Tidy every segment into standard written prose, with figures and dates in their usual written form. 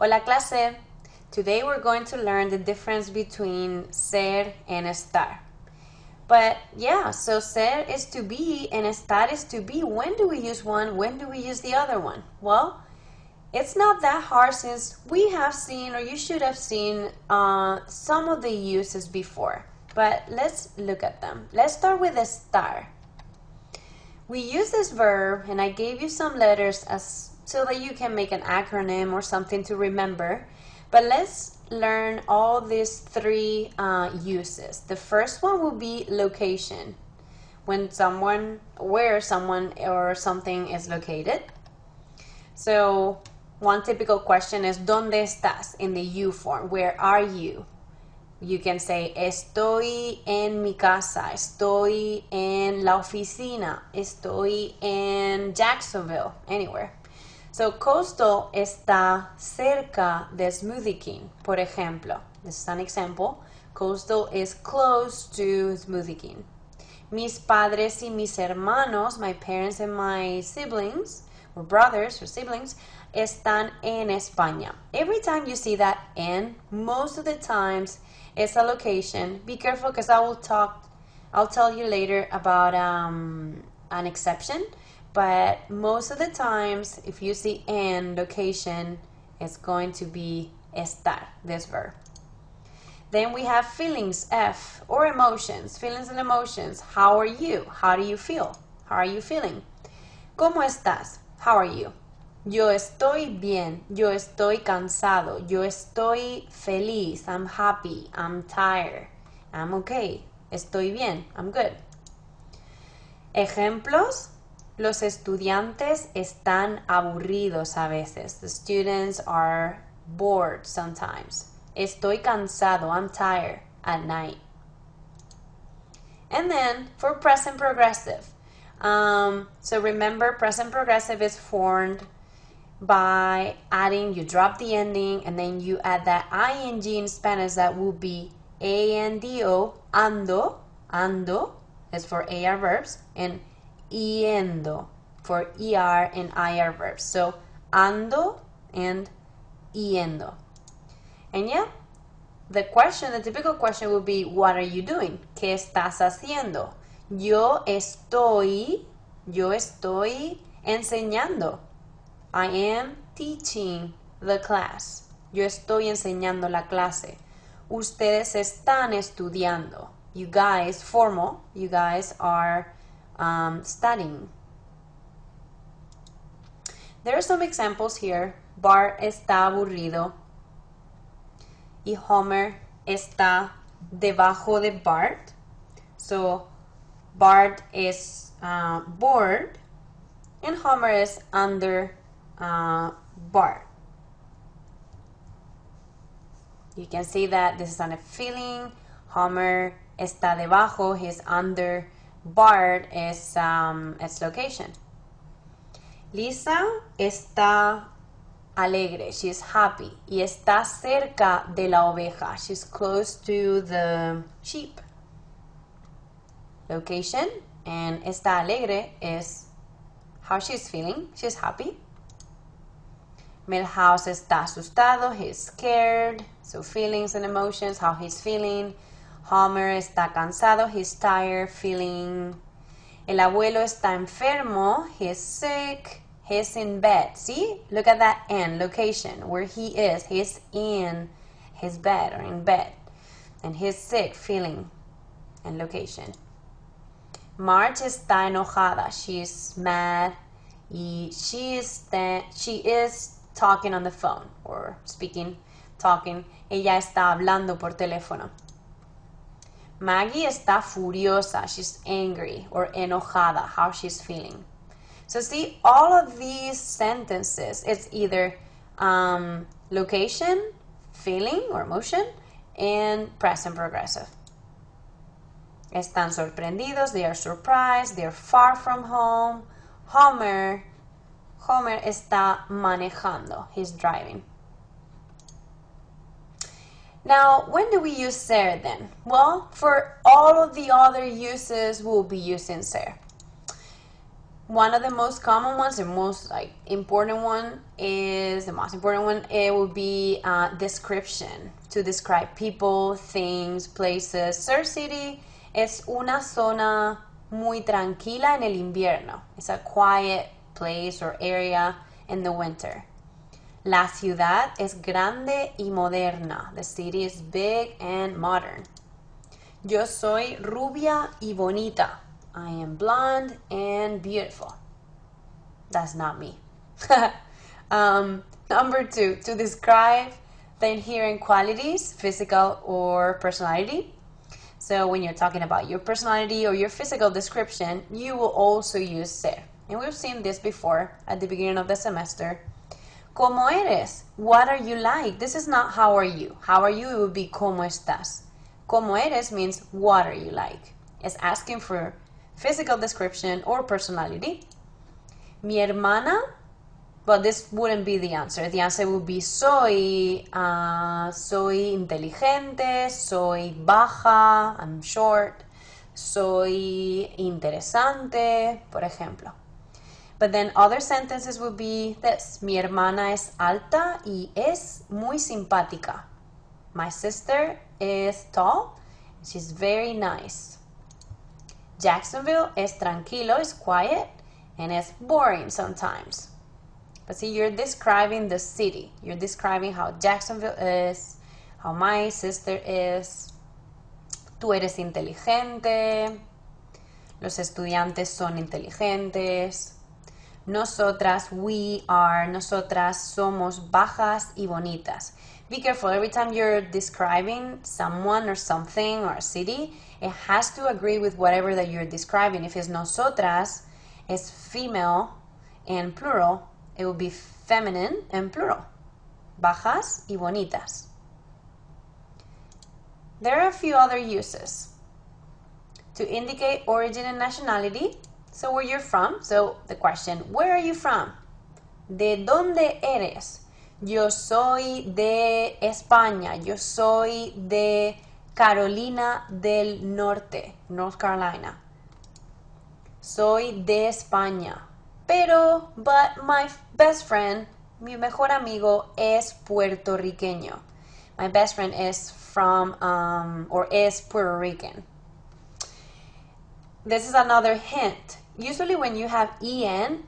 Hola clase! Today we're going to learn the difference between ser and estar. But yeah, so ser is to be and estar is to be. When do we use one? When do we use the other one? Well, it's not that hard since we have seen, or you should have seen, some of the uses before. But let's look at them. Let's start with estar. We use this verb, and I gave you some letters so that you can make an acronym or something to remember. But let's learn all these three uses. The first one will be location, where someone or something is located. So one typical question is ¿Dónde estás? In the you form. Where are you? You can say estoy en mi casa, estoy en la oficina, estoy en Jacksonville, anywhere. So coastal está cerca de Smoothie King, por ejemplo. This is an example. Coastal is close to Smoothie King. Mis padres y mis hermanos, my parents and my siblings, or brothers or siblings, están en España. Every time you see that en, most of the times it's a location. Be careful because I'll tell you later about an exception. But most of the times, if you see en location, it's going to be estar, this verb. Then we have feelings, F, or emotions, feelings and emotions. How are you? How do you feel? How are you feeling? ¿Cómo estás? How are you? Yo estoy bien. Yo estoy cansado. Yo estoy feliz. I'm happy. I'm tired. I'm okay. Estoy bien. I'm good. Ejemplos. Los estudiantes están aburridos a veces. The students are bored sometimes. Estoy cansado. I'm tired at night. And then for present progressive. So remember, present progressive is formed by adding, you drop the ending, and then you add that ing in Spanish that will be ando, ando is for AR verbs, and yendo for ER and IR verbs. So ando and yendo. And yeah, the typical question would be, what are you doing? ¿Qué estás haciendo? Yo estoy enseñando. I am teaching the class. Yo estoy enseñando la clase. Ustedes están estudiando. You guys, formal, you guys are studying. There are some examples here. Bart está aburrido. Y Homer está debajo de Bart. So Bart is bored and Homer is under Bart. You can see that this is a feeling. Homer está debajo, he's under. Bart is its location. Lisa está alegre, she's happy. Y está cerca de la oveja, she's close to the sheep. Location, and está alegre is how she's feeling, she's happy. Milhouse está asustado, he's scared. So feelings and emotions, how he's feeling. Homer está cansado, he's tired, feeling. El abuelo está enfermo, he's sick, he's in bed. See? Look at that in, location, where he is. He's in his bed or in bed. And he's sick, feeling, and location. Marge está enojada, she's mad. Y she is talking on the phone, or talking. Ella está hablando por teléfono. Maggie está furiosa, she's angry, or enojada, how she's feeling. So see, all of these sentences, it's either location, feeling or emotion, and present progressive. Están sorprendidos, they are surprised, they are far from home. Homer está manejando, he's driving. Now, when do we use ser then? Well, for all of the other uses, we'll be using ser. One of the most common ones, the most like important one is the most important one. It would be description, to describe people, things, places. Surf City es una zona muy tranquila en el invierno. It's a quiet place or area in the winter. La ciudad es grande y moderna. The city is big and modern. Yo soy rubia y bonita. I am blonde and beautiful. That's not me. Number 2, to describe the inherent qualities, physical or personality. So when you're talking about your personality or your physical description, you will also use ser. And we've seen this before at the beginning of the semester. ¿Cómo eres? What are you like? This is not how are you. How are you? It would be ¿cómo estás? ¿Cómo eres means what are you like? It's asking for physical description or personality. Mi hermana, but this wouldn't be the answer. The answer would be soy inteligente, soy baja, I'm short, soy interesante, por ejemplo. But then other sentences would be this. Mi hermana es alta y es muy simpática. My sister is tall. She's very nice. Jacksonville es tranquilo, is quiet, and es boring sometimes. But see, you're describing the city. You're describing how Jacksonville is, how my sister is. Tú eres inteligente. Los estudiantes son inteligentes. Nosotras, we are, nosotras somos bajas y bonitas. Be careful, every time you're describing someone or something or a city, it has to agree with whatever that you're describing. If it's nosotras, it's female and plural, it will be feminine and plural. Bajas y bonitas. There are a few other uses. To indicate origin and nationality, so where you're from. So the question, where are you from? ¿De dónde eres? Yo soy de España. Yo soy de Carolina del Norte, North Carolina. Soy de España. Pero, but my best friend, mi mejor amigo, es puertorriqueño. My best friend is from, or is Puerto Rican. This is another hint. Usually when you have en,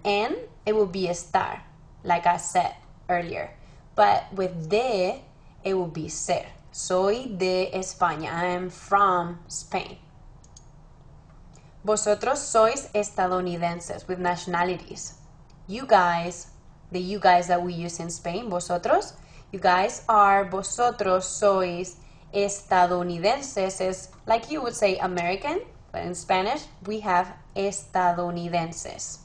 it will be estar, like I said earlier. But with de, it will be ser. Soy de España. I am from Spain. Vosotros sois estadounidenses, with nationalities. You guys, the you guys that we use in Spain, vosotros, you guys are, vosotros sois estadounidenses, is like you would say American, but in Spanish we have estadounidenses.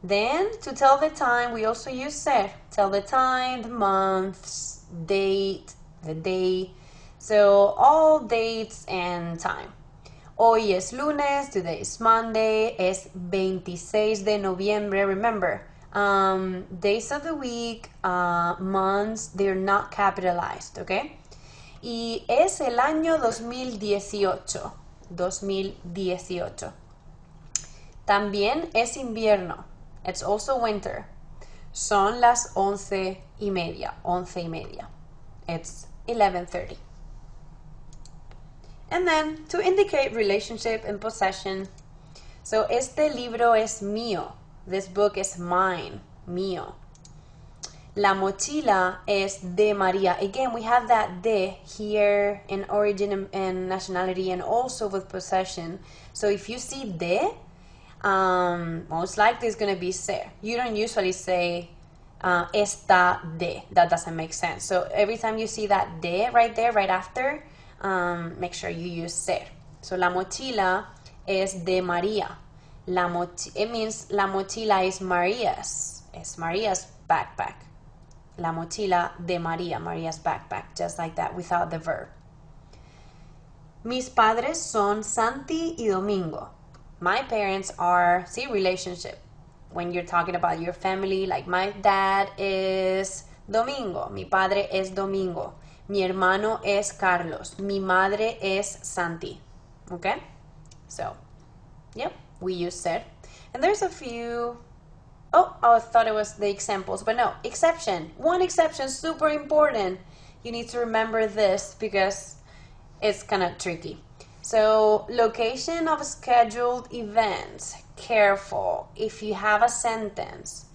Then, to tell the time, we also use ser. Tell the time, the months, date, the day. So, all dates and time. Hoy es lunes, today is Monday, es 26 de noviembre. Remember, days of the week, months, they're not capitalized, okay? Y es el año 2018. 2018. También es invierno. It's also winter. Son las 11:30. 11:30. It's 11:30. And then, to indicate relationship and possession. So, este libro es mío. This book is mine. Mío. La mochila es de María. Again, we have that de here in origin and nationality and also with possession. So, if you see de, most likely it's going to be ser. You don't usually say esta de. That doesn't make sense. So every time you see that de right there, right after, make sure you use ser. So la mochila es de María. It means la mochila is Maria's. It's Maria's backpack. La mochila de María, Maria's backpack. Just like that, without the verb. Mis padres son Santi y Domingo. My parents are, see, relationship. When you're talking about your family, like my dad is Domingo. Mi padre es Domingo. Mi hermano es Carlos. Mi madre es Santi. Okay? So, yep. we use ser. And there's a few, oh, I thought it was the examples, but no, exception. One exception, super important. You need to remember this because it's kind of tricky. So, location of scheduled events. Careful. If you have a sentence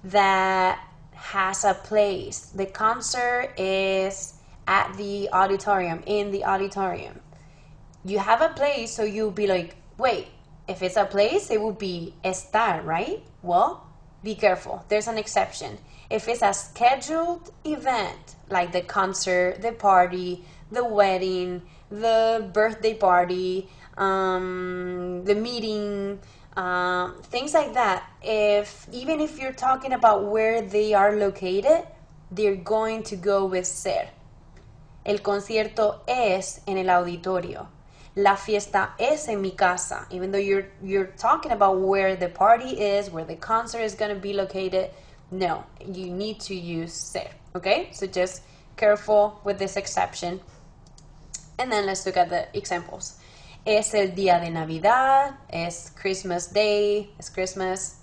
that has a place, the concert is at the auditorium, in the auditorium. You have a place, so you'll be like, wait, if it's a place, it would be estar, right? Well, be careful. There's an exception. If it's a scheduled event, like the concert, the party, the wedding, the birthday party, the meeting, things like that, even if you're talking about where they are located, they're going to go with ser. El concierto es en el auditorio. La fiesta es en mi casa. Even though you're talking about where the party is, where the concert is going to be located, no, you need to use ser. Okay? So just careful with this exception. And then let's look at the examples. Es el día de Navidad, es Christmas Day, es Christmas.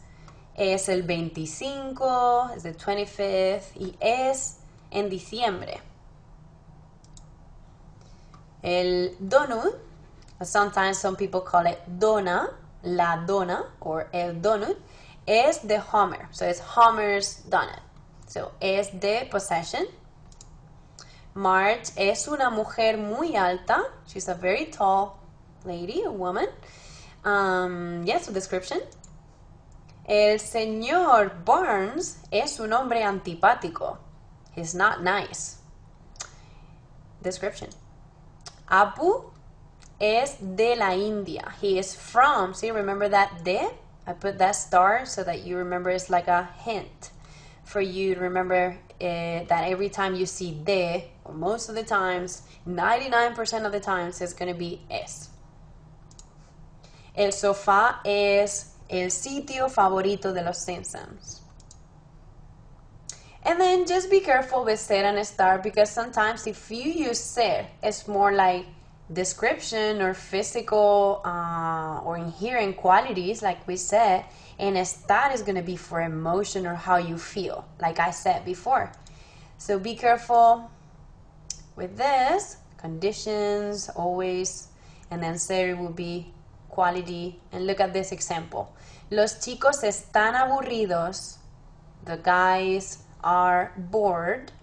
Es el 25, es the 25th, y es en diciembre. El donut, sometimes some people call it dona, la dona, or el donut, es de Homer. So it's Homer's donut. So es de possession. Marge es una mujer muy alta. She's a very tall lady, a woman. Yes, a description. El señor Barnes es un hombre antipático. He's not nice. Description. Apu es de la India. He is from. See, remember that de? I put that star so that you remember it's like a hint for you to remember that every time you see de, or most of the times, 99% of the times, it's going to be es. El sofá es el sitio favorito de los Simpsons. And then just be careful with ser and estar, because sometimes if you use ser, it's more like description or physical or inherent qualities, like we said, and estar is going to be for emotion or how you feel, like I said before. So be careful with this. Conditions, always, and then ser will be quality. And look at this example. Los chicos están aburridos. The guys are bored.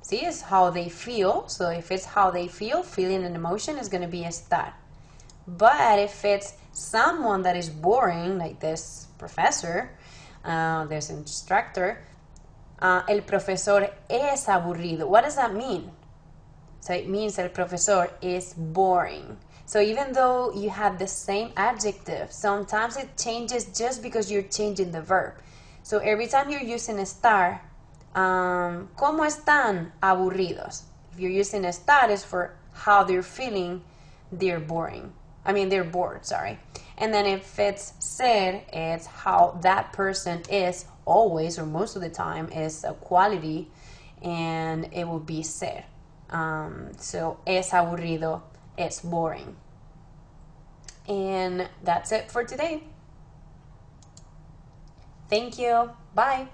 See, it's how they feel. So if it's how they feel, feeling and emotion is going to be estar. But if it's someone that is boring, like this professor, this instructor, el profesor es aburrido. What does that mean? So it means el profesor is boring. So even though you have the same adjective, sometimes it changes just because you're changing the verb. So every time you're using estar, ¿cómo están aburridos? If you're using estar, it's for how they're feeling, they're boring. They're bored, sorry. And then if it's ser, it's how that person is always or most of the time is a quality, and it will be ser. So es aburrido, it's boring. And that's it for today. Thank you. Bye.